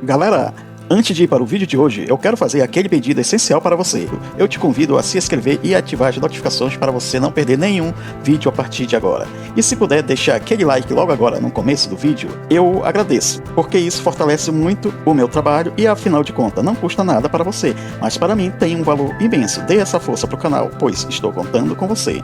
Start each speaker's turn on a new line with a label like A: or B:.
A: Galera, antes de ir para o vídeo de hoje, eu quero fazer aquele pedido essencial para você. Eu te convido a se inscrever e ativar as notificações para você não perder nenhum vídeo a partir de agora. E se puder deixar aquele like logo agora no começo do vídeo, eu agradeço, porque isso fortalece muito o meu trabalho e afinal de contas não custa nada para você, mas para mim tem um valor imenso. Dê essa força para o canal, pois estou contando com você.